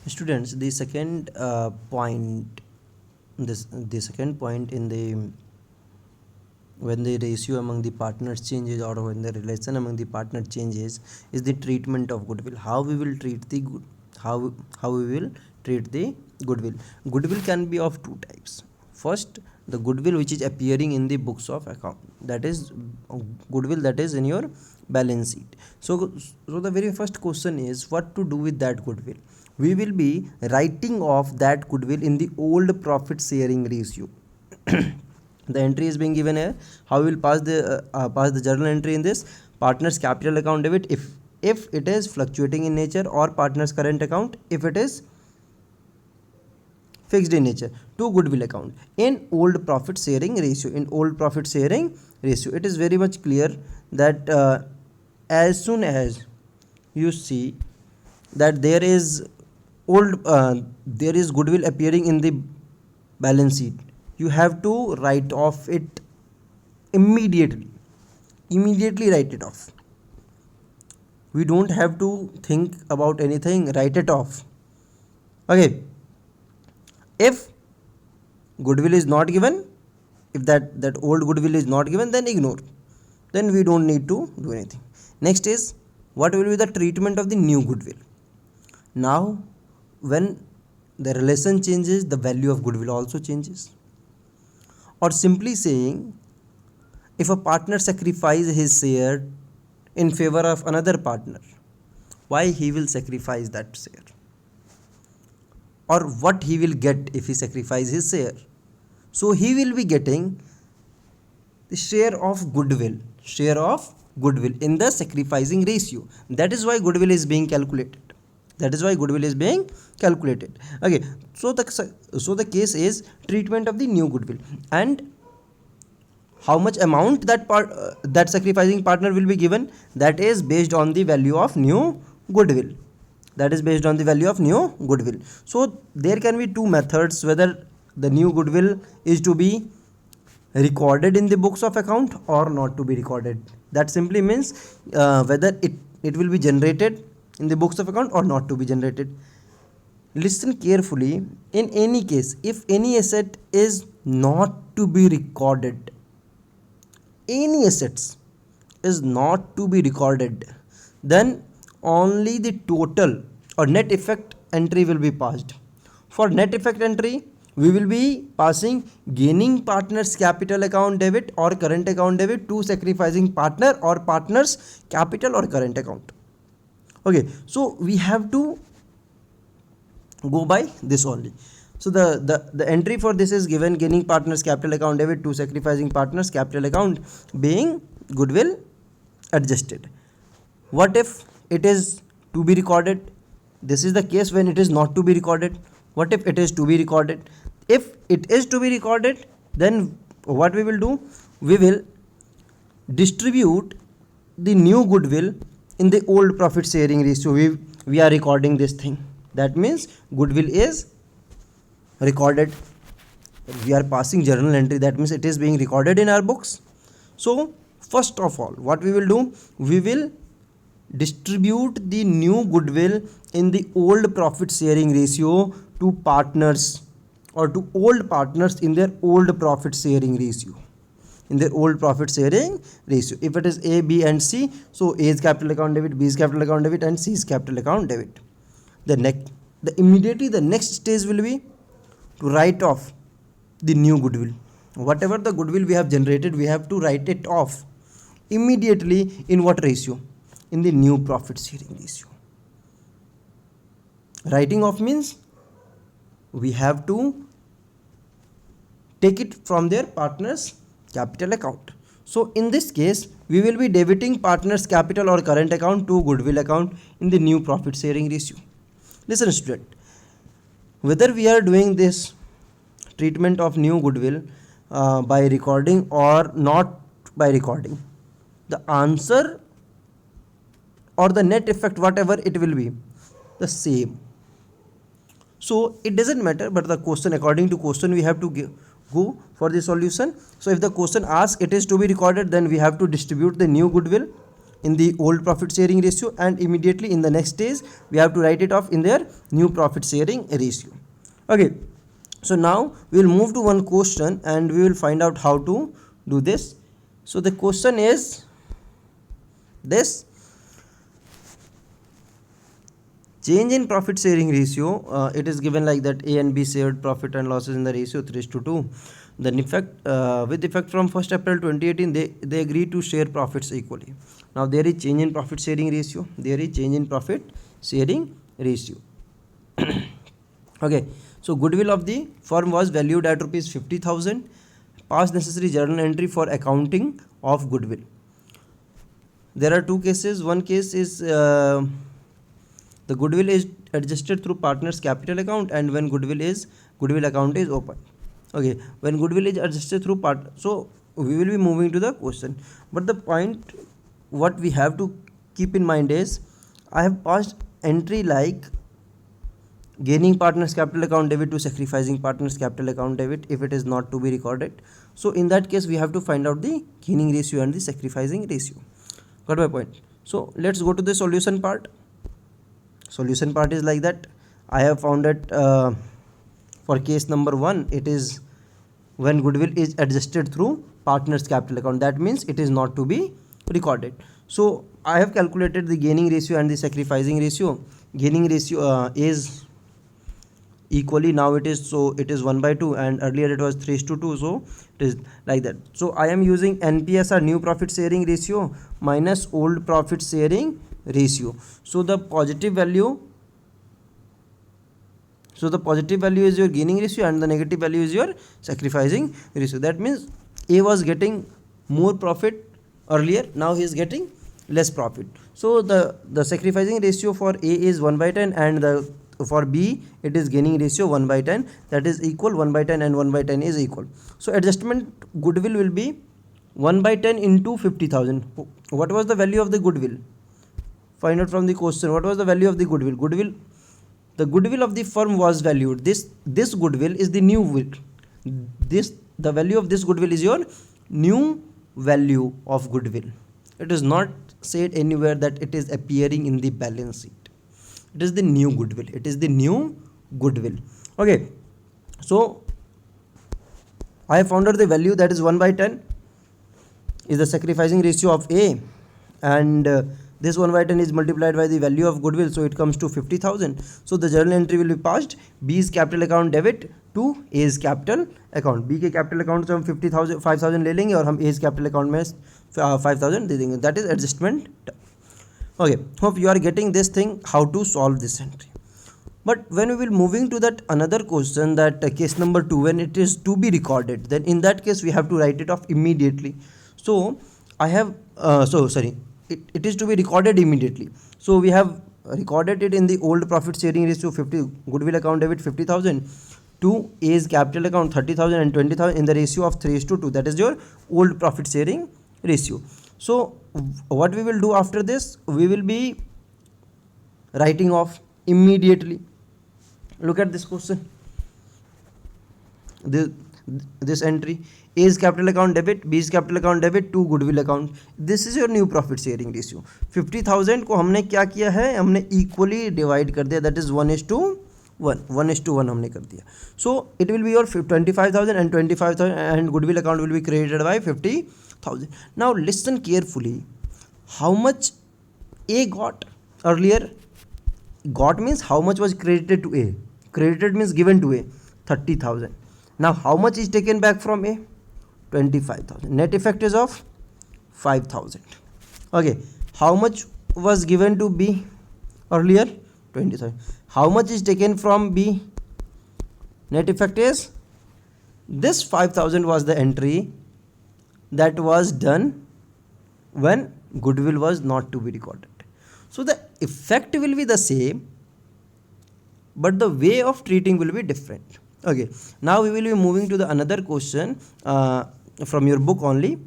Students, the second point, the second point in the when the ratio among the partners changes or when the relation among the partner changes is the treatment of goodwill. How we will treat the how we will treat the goodwill. Goodwill can be of two types. First, the goodwill which is appearing in the books of account, that is goodwill that is in your balance sheet. So the very first question is what to do with that goodwill. We will be writing off that goodwill in the old profit sharing ratio. The entry is being given here. How we will pass the journal entry in this partners capital account debit if it is fluctuating in nature, or partners current account if it is fixed in nature, to goodwill account in old profit sharing ratio. In old profit sharing ratio, it is very much clear that as soon as you see that there is goodwill appearing in the balance sheet, you have to write off it immediately write it off. We don't have to think about anything, write it off. Okay, if goodwill is not given, if that old goodwill is not given, then ignore, then we don't need to do anything. Next is what will be the treatment of the new goodwill. Now when the relation changes, the value of goodwill also changes. Or simply saying, if a partner sacrifices his share in favor of another partner, why he will sacrifice that share, or what he will get if he sacrifices his share. So he will be getting the share of goodwill in the sacrificing ratio. That is why goodwill is being calculated. Okay, so the case is treatment of the new goodwill, and how much amount that sacrificing partner will be given, that is based on the value of new goodwill. So there can be two methods whether the new goodwill is to be recorded in the books of account or not to be recorded. That simply means whether it will be generated in the books of account or not to be generated. Listen carefully. In any case, if any asset is not to be recorded, then only the total or net effect entry will be passed. For net effect entry, we will be passing gaining partners capital account debit or current account debit to sacrificing partner or partners capital or current account. Okay, so we have to go by this only. So the entry for this is given gaining partners capital account debit to sacrificing partners capital account being goodwill adjusted. What if it is to be recorded? This is the case when it is not to be recorded. What if it is to be recorded? If it is to be recorded, then what we will do? We will distribute the new goodwill in the old profit sharing ratio. We are recording this thing. That means goodwill is recorded. We are passing journal entry. That means it is being recorded in our books. So first of all, what we will do? We will distribute the new goodwill in the old profit sharing ratio to partners or to old partners in their old profit sharing ratio. If it is A, B and C, so A's capital account debit, B's capital account debit and C's capital account debit. Immediately the next stage will be to write off the new goodwill. Whatever the goodwill we have generated, we have to write it off immediately. In what ratio? In the new profit sharing ratio. Writing off means we have to take it from their partners capital account. So in this case, we will be debiting partners capital or current account to goodwill account in the new profit sharing ratio. Listen student, whether we are doing this treatment of new goodwill by recording or not by recording, the answer or the net effect, whatever it will be, the same. So it doesn't matter, but the question, according to question, we have to go for the solution. So if the question asks it is to be recorded, then we have to distribute the new goodwill in the old profit sharing ratio, and immediately in the next stage we have to write it off in their new profit sharing ratio. Okay, so now we will move to one question and we will find out how to do this. So the question is this: change in profit sharing ratio, it is given like that A and B shared profit and losses in the ratio 3:2. Then with effect from 1st April 2018, they agree to share profits equally. Now there is change in profit sharing ratio. There is change in profit sharing ratio. Okay, so goodwill of the firm was valued at rupees 50,000. Pass necessary journal entry for accounting of goodwill. There are two cases. One case is the goodwill is adjusted through partner's capital account, and when goodwill account is open. Okay, when goodwill is adjusted through so we will be moving to the question, but the point what we have to keep in mind is I have passed entry like gaining partner's capital account debit to sacrificing partner's capital account debit if it is not to be recorded. So in that case we have to find out the gaining ratio and the sacrificing ratio. Got my point? So let's go to the solution part. Solution part is like that. I have found that for case number 1, it is when goodwill is adjusted through partner's capital account. That means it is not to be recorded. So I have calculated the gaining ratio and the sacrificing ratio. Gaining ratio is equally, now it is 1/2, and earlier it was 3:2, so it is like that. So I am using NPSR, new profit sharing ratio, minus old profit sharing ratio. So the positive value is your gaining ratio and the negative value is your sacrificing ratio. That means A was getting more profit earlier, now he is getting less profit. So the sacrificing ratio for A is 1/10, and for B it is gaining ratio 1/10, that is equal 1/10, and 1/10 is equal. So adjustment goodwill will be 1/10 into 50,000. What was the value of the goodwill? Find out from the question. What was the value of the goodwill? The goodwill of the firm was valued. This goodwill is the new will. The value of this goodwill is your new value of goodwill. It is not said anywhere that it is appearing in the balance sheet. It is the new goodwill. It is the new goodwill. Okay. So I have found out the value, that is 1/10 is the sacrificing ratio of A, and this 1/10 is multiplied by the value of goodwill, so it comes to 50,000. So the journal entry will be passed. B's capital account debit to A's capital account. B के capital account से हम 5,000 ले लेंगे और हम A's capital account में 5,000 दे देंगे. That is adjustment. Okay, hope you are getting this thing, how to solve this entry. But when we will moving to that another question, that case number 2, when it is to be recorded, then in that case we have to write it off immediately. So I have it is to be recorded immediately. So we have recorded it in the old profit sharing ratio 50, goodwill account debit 50,000 to A's capital account 30,000 and 20,000 in the ratio of 3:2. That is your old profit sharing ratio. So what we will do after this, we will be writing off immediately. Look at this question, this entry: A's capital account debit, B's capital account debit to goodwill account. This is your new profit sharing ratio. 50,000 को हमने क्या किया है, हमने equally divide कर दिया, that is 1:1 हमने कर दिया. So it will be your 25,000 and 25,000, and goodwill account will be credited by 50,000. Now listen carefully. How much A got earlier? Got means how much was credited to A. Credited means given to A, 30,000. Now how much is taken back from A? 25,000. Net effect is of 5,000. Okay. How much was given to B earlier? 20,000. How much is taken from B? Net effect is this 5,000 was the entry that was done when goodwill was not to be recorded. So the effect will be the same, but the way of treating will be different. Okay, now we will be moving to the another question from your book only.